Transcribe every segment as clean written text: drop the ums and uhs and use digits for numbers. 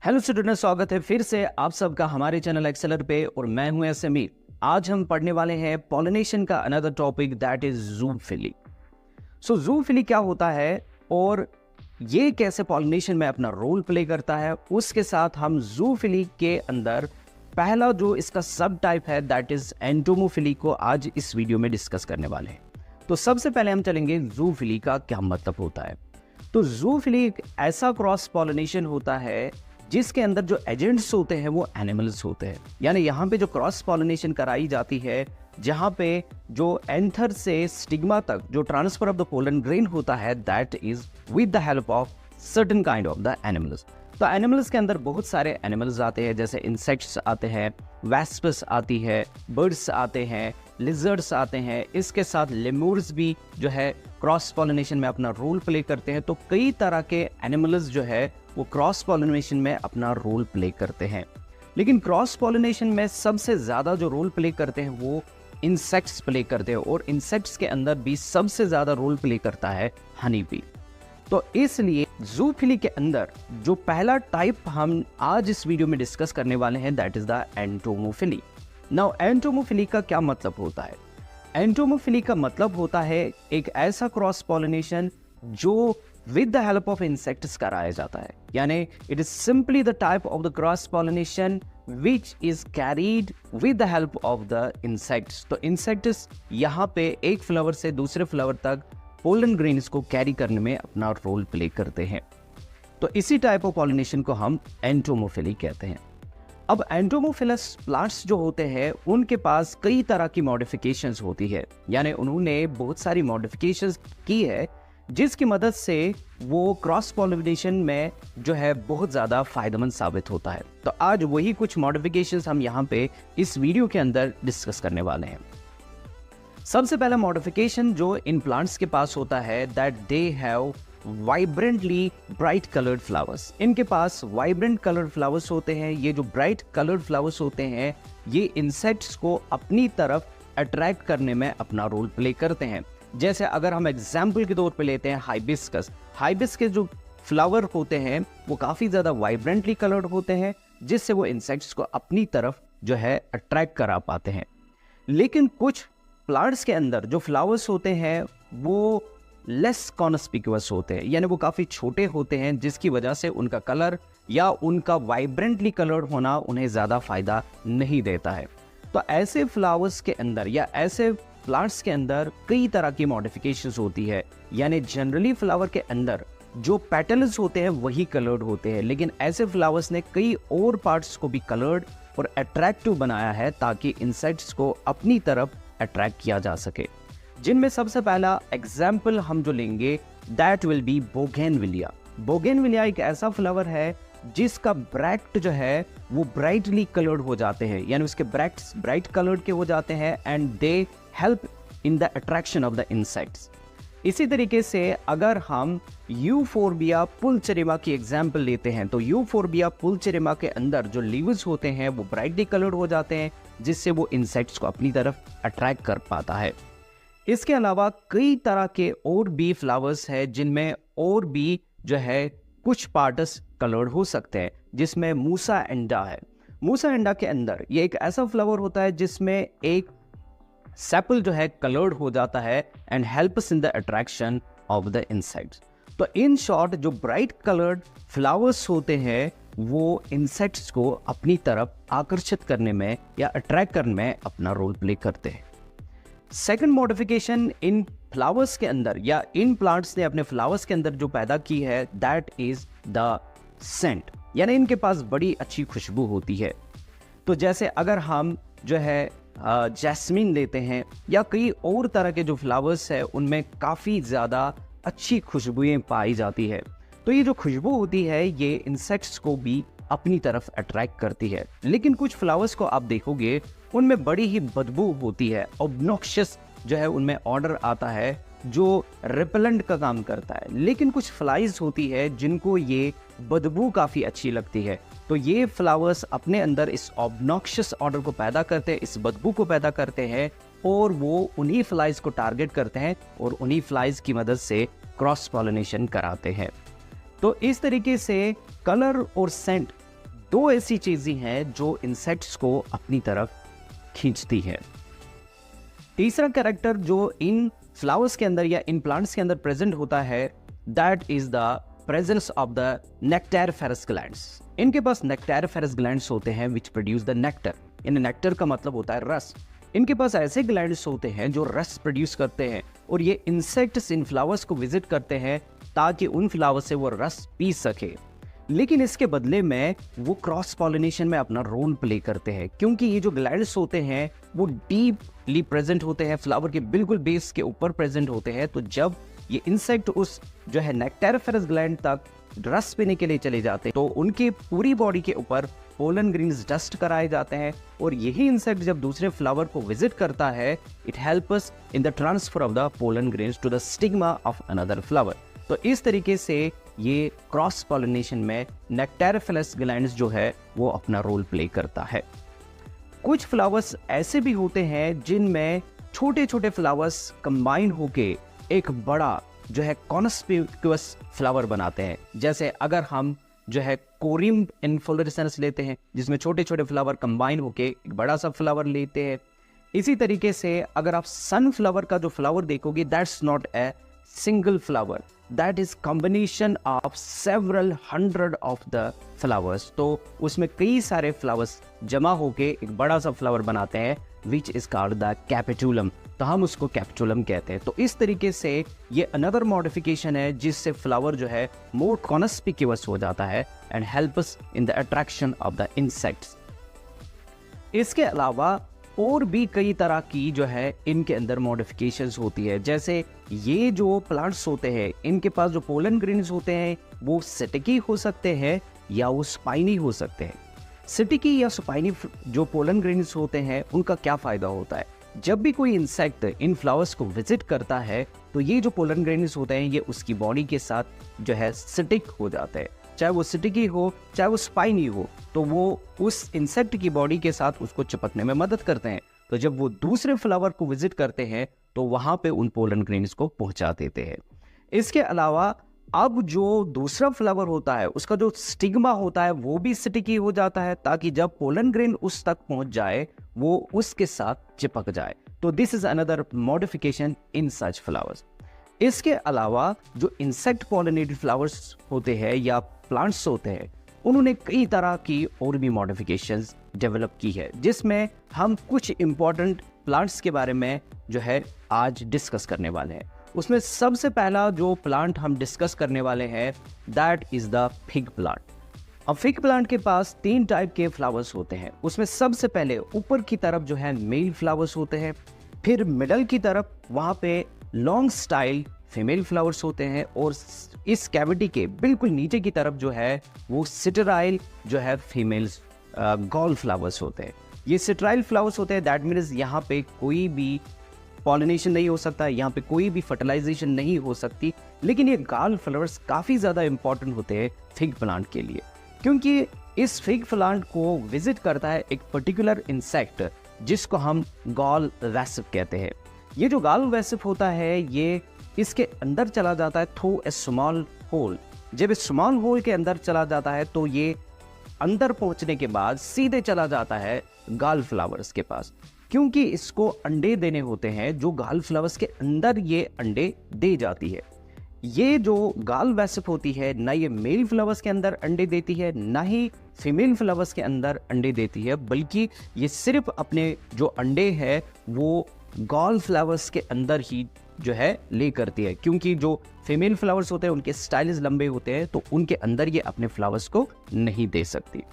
Hello students, स्वागत है फिर से आप सबका हमारे चैनल एक्सेलर पे और मैं हूं एसएमई। आज हम पढ़ने वाले हैं पॉलिनेशन का अनदर टॉपिक दैट इज ज़ूफिली। सो ज़ूफिली क्या होता है और ये कैसे पॉलिनेशन में अपना रोल प्ले करता है, उसके साथ हम ज़ूफिली के अंदर पहला जो इसका सब टाइप है दैट इज एंटोमोफिली को आज इस वीडियो में डिस्कस करने वाले हैं। तो सबसे पहले हम चलेंगे ज़ूफिली का क्या मतलब होता है। तो ज़ूफिली एक ऐसा क्रॉस पॉलिनेशन होता है जिसके अंदर जो एजेंट्स होते हैं वो एनिमल्स होते हैं। यानी यहाँ पे जो क्रॉस पॉलिनेशन कराई जाती है, जहाँ पे जो एंथर से स्टिग्मा तक जो transfer of the pollen grain होता है that is with the help of certain kind of the animals. तो एनिमल्स के अंदर बहुत सारे एनिमल्स आते हैं, जैसे इंसेक्ट्स आते हैं, वेस्पस आती है, बर्ड्स आते हैं, लिजर्ड्स आते हैं, इसके साथ लेमूर्स भी जो है क्रॉस पॉलिनेशन में अपना रोल प्ले करते हैं। तो कई तरह के एनिमल्स जो है वो क्रॉस पॉलिनेशन में अपना रोल प्ले करते हैं। लेकिन क्रॉस पॉलिनेशन में सबसे ज़्यादा जो रोल प्ले करते हैं वो इंसेक्ट्स प्ले करते हैं, और इंसेक्ट्स के अंदर भी सबसे ज़्यादा रोल प्ले करता है हनी बी। तो इसलिए ज़ूफिली के अंदर जो पहला टाइप हम आज इस वीडियो में डिस्कस करने वाले हैं that is the entomophily. Now entomophily का क्या मतलब होता है? एंटोमोफिली का मतलब होता है एक ऐसा क्रॉस पॉलिनेशन जो with the help of insects कराया जाता है। यानी it is simply the type of the cross pollination which is carried with the help of the insects। तो insects यहाँ पे एक फ्लावर से दूसरे फ्लावर तक पोलन ग्रेन्स को कैरी करने में अपना रोल प्ले करते हैं। तो इसी टाइप ऑफ पॉलिनेशन को हम एंटोमोफिली कहते हैं। अब एंटोमोफिलस प्लांट्स जो होते हैं उनके पास कई तरह की मॉडिफिकेशंस होती है, यानी उन्होंने बहुत सारी मॉडिफिकेशंस की है जिसकी मदद से वो क्रॉस पॉलिनेशन में जो है बहुत ज़्यादा फायदेमंद साबित होता है। तो आज वही कुछ मॉडिफिकेशंस हम यहाँ पे इस वीडियो के अंदर डिस्कस करने वाले हैं। सबसे पहला मॉडिफिकेशन जो इन प्लांट्स के पास होता है that they have vibrantly bright coloured flowers. इनके पास वाइब्रेंट कलर्ड फ्लावर्स होते हैं। ये जो ब्राइट कलर्ड फ्लावर्स होते हैं ये इंसेक्ट्स को अपनी तरफ अट्रैक्ट करने में अपना रोल प्ले करते हैं। जैसे अगर हम एग्जाम्पल के तौर पे लेते हैं हाइबिस्कस। हाइबिस्कस जो फ्लावर होते हैं वो काफ़ी ज़्यादा वाइब्रेंटली कलर्ड होते हैं, जिससे वो इंसेक्ट्स को अपनी तरफ जो है अट्रैक्ट करा पाते हैं। लेकिन कुछ प्लांट्स के अंदर जो फ्लावर्स होते हैं वो लेस कॉन्स्पिक्यूअस होते हैं, यानी वो काफ़ी छोटे होते हैं, जिसकी वजह से उनका कलर या उनका वाइब्रेंटली कलर्ड होना उन्हें ज़्यादा फायदा नहीं देता है। तो ऐसे फ्लावर्स के अंदर या ऐसे प्लांट्स के अंदर कई तरह की मॉडिफिकेशंस होती है। यानी जनरली फ्लावर के अंदर जो पेटल्स होते हैं वही कलर्ड होते हैं, लेकिन ऐसे फ्लावर्स ने कई और पार्ट्स को भी कलर्ड और अट्रैक्टिव बनाया है ताकि इंसेक्ट्स को अपनी तरफ अट्रैक्ट किया जा सके। जिनमें सबसे पहला एग्जाम्पल हम जो लेंगे that will be bougainvillea. Bougainvillea एक ऐसा फ्लावर है जिसका ब्रैक्ट जो है वो ब्राइटली कलर्ड हो जाते हैं, यानी उसके ब्रैक्ट्स ब्राइट कलर्ड के हो जाते हैं and they help in the attraction of the insects. इसी तरीके से अगर हम यूफोर्बिया पुलचेरिमा की एग्जाम्पल लेते हैं तो यूफोर्बिया पुलचेरिमा के अंदर जो लीव्स होते हैं वो ब्राइटली कलर्ड हो जाते हैं, जिससे वो इंसेक्ट्स को अपनी तरफ अट्रैक्ट कर पाता है। इसके अलावा कई तरह के और भी फ्लावर्स हैं जिनमें और भी जो है कुछ पार्ट्स कलर्ड हो सकते हैं, जिसमें मूसा एंडा है। मूसा एंडा के अंदर ये एक ऐसा फ्लावर होता है जिसमें एक सेपल जो है कलर्ड हो जाता है and helps in the attraction of the insects. तो इन शॉर्ट जो ब्राइट कलर्ड फ्लावर्स होते हैं वो इंसेक्ट्स को अपनी तरफ आकर्षित करने में या अट्रैक्ट करने में अपना रोल प्ले करते हैं। सेकंड मॉडिफिकेशन इन फ्लावर्स के अंदर या इन प्लांट्स ने अपने फ्लावर्स के अंदर जो पैदा की है दैट इज द सेंट, यानी इनके पास बड़ी अच्छी खुशबू होती है। तो जैसे अगर हम जो है जैस्मिन लेते हैं या कई और तरह के जो फ्लावर्स है उनमें काफ़ी ज़्यादा अच्छी खुशबुएं पाई जाती है। तो ये जो खुशबू होती है ये इंसेक्ट्स को भी अपनी तरफ अट्रैक्ट करती है। लेकिन कुछ फ्लावर्स को आप देखोगे उनमें बड़ी ही बदबू होती है, ऑब्नॉक्शियस जो है उनमें ऑर्डर आता है जो रिपेलेंट का काम करता है। लेकिन कुछ फ्लाइज होती है जिनको ये बदबू काफ़ी अच्छी लगती है, तो ये फ्लावर्स अपने अंदर इस ऑब्नॉक्शियस ऑर्डर को पैदा करते हैं, इस बदबू को पैदा करते हैं और वो उन्हीं फ्लाइज को टारगेट करते हैं और उन्हीं फ्लाइज की मदद से क्रॉस पॉलिनेशन कराते हैं। तो इस तरीके से कलर और सेंट दो ऐसी चीजें हैं जो इंसेक्ट्स को अपनी तरफ खींचती है। तीसरा कैरेक्टर जो इन फ्लावर्स के अंदर या इन प्लांट्स के अंदर प्रेजेंट होता है, that is the presence of the nectariferous glands. इनके पास नेक्टारिफेरस ग्लैंड्स होते हैं विच प्रोड्यूस द नेक्टर। इन नेक्टर का मतलब होता है रस। इनके पास ऐसे ग्लैंड्स होते हैं जो रस प्रोड्यूस करते हैं और ये इंसेक्ट्स इन फ्लावर्स को विजिट करते हैं ताकि उन फ्लावर से वो रस पी सके। लेकिन इसके बदले में वो क्रॉस पॉलिनेशन में अपना रोल प्ले करते हैं, क्योंकि ये जो ग्लैंड्स होते हैं वो डीपली प्रेजेंट होते हैं, फ्लावर के बिल्कुल बेस के ऊपर प्रेजेंट होते हैं। तो जब ये इंसेक्ट उस जो है नेक्टारिफेरस ग्लैंड तक रस पीने के लिए चले जाते हैं तो उनकी पूरी बॉडी के ऊपर पोलन ग्रेन्स डस्ट कराए जाते हैं और यही इंसेक्ट जब दूसरे फ्लावर को विजिट करता है, it helps in the transfer of the pollen grains to the stigma of another flower. तो इस तरीके से ये क्रॉस पॉलिनेशन में नेक्टारिफेरस ग्लैंड्स जो है वो अपना रोल प्ले करता है। कुछ फ्लावर्स ऐसे भी होते हैं जिनमें छोटे छोटे फ्लावर्स कंबाइन होके एक बड़ा जो है कॉन्स्पिक्यूअस फ्लावर बनाते हैं। जैसे अगर हम जो है कोरिम्ब इन्फ्लोरेसेंस लेते हैं जिसमें छोटे छोटे फ्लावर कंबाइन होके एक बड़ा सा फ्लावर लेते हैं। इसी तरीके से अगर आप सनफ्लावर का जो फ्लावर देखोगे, that's not a single flower, that is combination of several hundred of the flowers. तो उसमें कई सारे फ्लावर्स जमा होके एक बड़ा सा फ्लावर बनाते हैं which is called the capitulum. तो हम उसको कैपिटुलम कहते हैं। तो इस तरीके से ये अनदर मॉडिफिकेशन है जिससे फ्लावर जो है मोर कॉन्स्पिक्यूअस हो जाता है and helps in the attraction of the insects. इसके अलावा और भी कई तरह की जो है इनके अंदर मॉडिफिकेशंस होती है। जैसे ये जो प्लांट्स होते हैं इनके पास जो पोलन ग्रेन्स होते हैं वो स्टिकी हो सकते हैं या वो स्पाइनी हो सकते हैं। स्टिकी या स्पाइनी जो पोलन ग्रेन्स होते हैं उनका क्या फायदा होता है, जब भी कोई इंसेक्ट इन फ्लावर्स को विजिट करता है तो ये जो पोलन ग्रेन्स होते हैं ये उसकी बॉडी के साथ जो है स्टिक हो जाते हैं। चाहे वो स्टिकी हो चाहे वो स्पाइनी हो, तो वो उस इंसेक्ट की बॉडी के साथ उसको चिपकने में मदद करते हैं। तो जब वो दूसरे फ्लावर को विजिट करते हैं तो वहां पे उन पोलन ग्रेन्स को पहुंचा देते हैं। इसके अलावा अब जो दूसरा फ्लावर होता है उसका जो स्टिग्मा होता है वो भी स्टिकी हो जाता है ताकि जब पोलन ग्रेन उस तक पहुंच जाए वो उसके साथ चिपक जाए। तो this is another modification in such flowers. इसके अलावा जो इंसेक्ट पॉलिनेटेड फ्लावर्स होते हैं या प्लांट्स होते हैं उन्होंने कई तरह की और भी मॉडिफिकेशंस डेवलप की है, जिसमें हम कुछ इंपॉर्टेंट प्लांट्स के बारे में जो है आज डिस्कस करने वाले हैं। उसमें सबसे पहला जो प्लांट हम डिस्कस करने वाले हैं that is the fig plant. अब फिग प्लांट के पास 3 टाइप के फ्लावर्स होते हैं। उसमें सबसे पहले ऊपर की तरफ जो है मेल फ्लावर्स होते हैं, फिर मिडल की तरफ वहां पे लॉन्ग स्टाइल फीमेल फ्लावर्स होते हैं और इस कैविटी के बिल्कुल नीचे की तरफ जो है वो सिटराइल जो है फीमेल्स गॉल फ्लावर्स होते हैं। ये सिटराइल फ्लावर्स होते हैं, दैट मीन्स यहाँ पे कोई भी पॉलिनेशन नहीं हो सकता, यहाँ पे कोई भी फर्टिलाइजेशन नहीं हो सकती। लेकिन ये गॉल फ्लावर्स काफ़ी ज़्यादा इंपॉर्टेंट होते हैं फिग प्लांट के लिए, क्योंकि इस फिग प्लांट को विजिट करता है एक पर्टिकुलर इंसेक्ट जिसको हम गॉल वैसिफ कहते हैं। ये जो गॉल वैसिफ होता है ये इसके अंदर चला जाता है थ्रू ए स्मॉल होल। जब इस स्मॉल होल के अंदर चला जाता है तो ये अंदर पहुंचने के बाद सीधे चला जाता है गॉल फ्लावर्स के पास, क्योंकि इसको अंडे देने होते हैं जो गॉल फ्लावर्स के अंदर ये अंडे दे जाती है। ये जो गॉल वैसिफ होती है ना ये मेल फ्लावर्स के अंदर अंडे देती है ना ही फीमेल फ्लावर्स के अंदर अंडे देती है, बल्कि ये सिर्फ अपने जो अंडे हैं वो गॉल फ्लावर्स के अंदर ही जो है ले करती है, क्योंकि जो फीमेल फ्लावर्स होते हैं उनके स्टाइल्स लंबे होते हैं तो उनके अंदर ये अपने फ्लावर्स को नहीं दे सकती।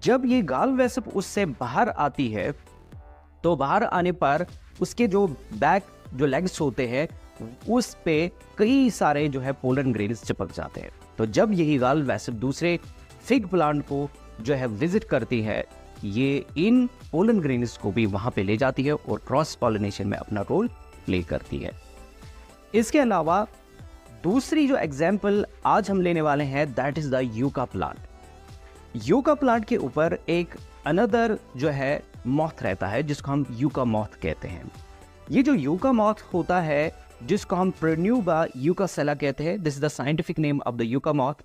जब ये गॉल वैसिफ उससे बाहर आती है तो बाहर आने पर उसके जो बैक जो लेग्स होते हैं उस पे कई सारे जो है पोलन ग्रेन्स चिपक जाते हैं। तो जब यही गॉल वैसिफ दूसरे फिग प्लांट को जो है विजिट करती है, ये इन पोलन ग्रेन्स को भी वहां पे ले जाती है और क्रॉस पॉलिनेशन में अपना रोल प्ले करती है। इसके अलावा दूसरी जो एग्जाम्पल आज हम लेने वाले हैं that is the yucca plant. Yucca plant के ऊपर एक अनदर जो है मॉथ रहता है जिसको हम यूका मॉथ कहते हैं। ये जो यूका मॉथ होता है जिसको हम प्रोन्यूबा यूकासेला कहते हैं, this is the scientific name of the yucca moth.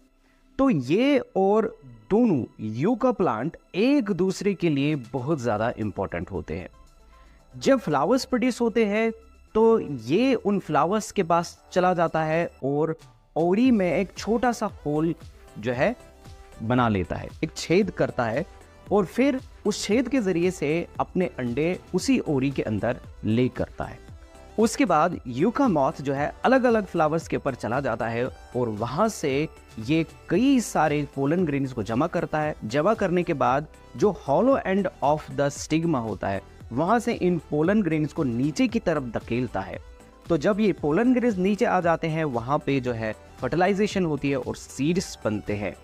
तो ये और दोनों यूका प्लांट एक दूसरे के लिए बहुत ज़्यादा इम्पोर्टेंट होते हैं। जब फ्लावर्स प्रोड्यूस होते हैं तो ये उन फ्लावर्स के पास चला जाता है और ओरी में एक छोटा सा होल जो है बना लेता है, एक छेद करता है और फिर उस छेद के ज़रिए से अपने अंडे उसी ओरी के अंदर ले करता है। उसके बाद यूका मॉथ जो है अलग अलग फ्लावर्स के ऊपर चला जाता है और वहाँ से ये कई सारे पोलन ग्रेन्स को जमा करता है। जमा करने के बाद जो hollow end of the stigma होता है वहाँ से इन पोलन ग्रेन्स को नीचे की तरफ धकेलता है। तो जब ये पोलन ग्रेन्स नीचे आ जाते हैं वहाँ पे जो है फर्टिलाइजेशन होती है और सीड्स बनते हैं।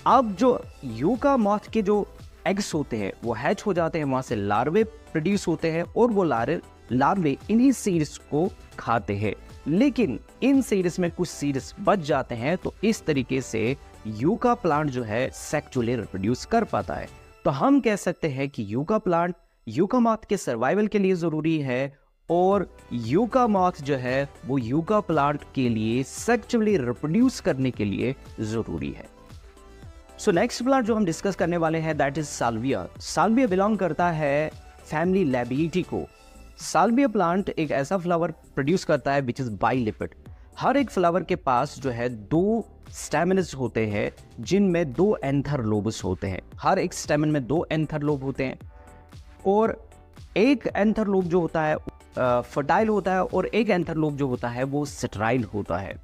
अब जो यूका मॉथ के जो एग्स होते हैं वो हैच हो जाते हैं, वहाँ से लार्वे प्रोड्यूस होते हैं और वो लार्वे इन्हीं सीड्स को खाते हैं। लेकिन इन सीड्स में कुछ सीड्स बच जाते हैं, तो इस तरीके से यूका प्लांट जो है सेक्सुअली रिप्रोड्यूस कर पाता है। तो हम कह सकते हैं कि यूका प्लांट यूका मॉथ के सर्वाइवल के लिए ज़रूरी है और यूका मॉथ जो है वो यूका प्लांट के लिए सेक्सुअली रिप्रोड्यूस करने के लिए ज़रूरी है। सो नेक्स्ट प्लांट जो हम डिस्कस करने वाले हैं that is Salvia. Salvia belong करता है फैमिली लैबिएटी को। साल्विया प्लांट एक ऐसा फ्लावर प्रोड्यूस करता है विच इज बाइलिपिड। हर एक फ्लावर के पास जो है 2 स्टेमिनस होते हैं जिनमें 2 एंथर लोब्स होते हैं। हर एक स्टेमिन में 2 एंथर लोब होते हैं और एक एंथर लोब जो होता है फर्टाइल होता है और एक एंथर लोब जो होता है वो स्टेराइल होता है।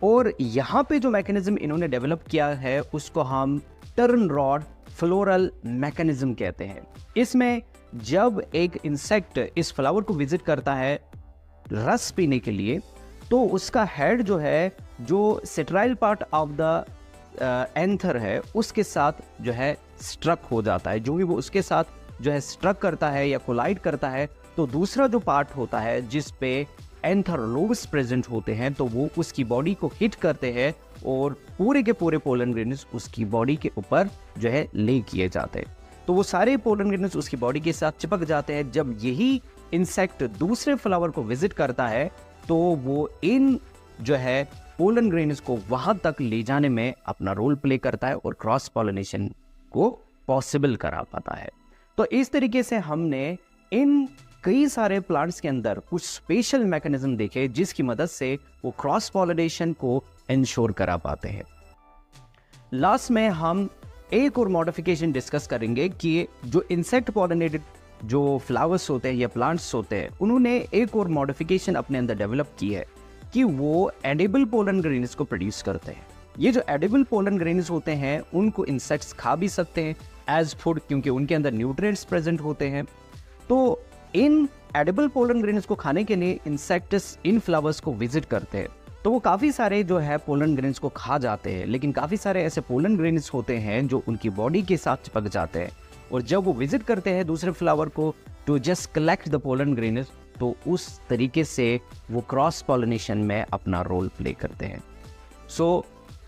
और यहाँ पे जो मैकेनिज्म इन्होंने डेवलप किया है उसको हम टर्न रॉड फ्लोरल मैकेनिज्म कहते हैं। इसमें जब एक इंसेक्ट इस फ्लावर को विजिट करता है रस पीने के लिए तो उसका हेड जो है जो sterile part of the anther है उसके साथ जो है स्ट्रक हो जाता है। जो भी वो उसके साथ जो है स्ट्रक करता है या कोलाइड करता है तो दूसरा जो पार्ट होता है जिस पे एंथर लोब्स प्रेजेंट होते हैं तो वो उसकी बॉडी को हिट करते हैं और पूरे के पूरे पोलन ग्रेन्स उसकी बॉडी के ऊपर जो है ले किए जाते हैं। तो वो सारे पोलन ग्रेन्स उसकी बॉडी के साथ चिपक जाते हैं। जब यही इंसेक्ट दूसरे फ्लावर को विजिट करता है तो वो इन जो है पोलन ग्रेन्स को वहां तक ले जाने में अपना रोल प्ले करता है और क्रॉस पॉलिनेशन को पॉसिबल करा पाता है। तो इस तरीके से हमने इन कई सारे प्लांट्स के अंदर कुछ स्पेशल मैकेनिज्म देखे जिसकी मदद से वो क्रॉस पॉलिनेशन को इंश्योर करा पाते हैं। लास्ट में हम एक और मॉडिफिकेशन डिस्कस करेंगे कि जो इंसेक्ट पॉलिनेटेड जो फ्लावर्स होते हैं या प्लांट्स होते हैं उन्होंने एक और मॉडिफिकेशन अपने अंदर डेवलप की है कि वो एडिबल पोलन ग्रेन्स को प्रोड्यूस करते हैं। ये जो एडिबल पोलन ग्रेन्स होते हैं उनको इंसेक्ट्स खा भी सकते हैं एज फूड क्योंकि उनके अंदर न्यूट्रिएंट्स प्रेजेंट होते हैं। तो इन एडिबल पोलन ग्रेन्स को खाने के लिए इंसेक्ट्स इन फ्लावर्स को विजिट करते हैं तो वो काफ़ी सारे जो है पोलन ग्रेन्स को खा जाते हैं। लेकिन काफ़ी सारे ऐसे पोलन ग्रेन्स होते हैं जो उनकी बॉडी के साथ चिपक जाते हैं और जब वो विजिट करते हैं दूसरे फ्लावर को to just collect the pollen grains तो उस तरीके से वो क्रॉस पॉलिनेशन में अपना रोल प्ले करते हैं। सो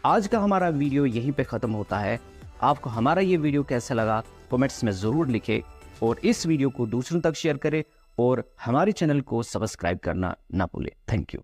आज का हमारा वीडियो यहीं पे ख़त्म होता है। आपको हमारा ये वीडियो कैसा लगा कमेंट्स में ज़रूर लिखें और इस वीडियो को दूसरों तक शेयर करें और हमारे चैनल को सब्सक्राइब करना ना भूलें। Thank you.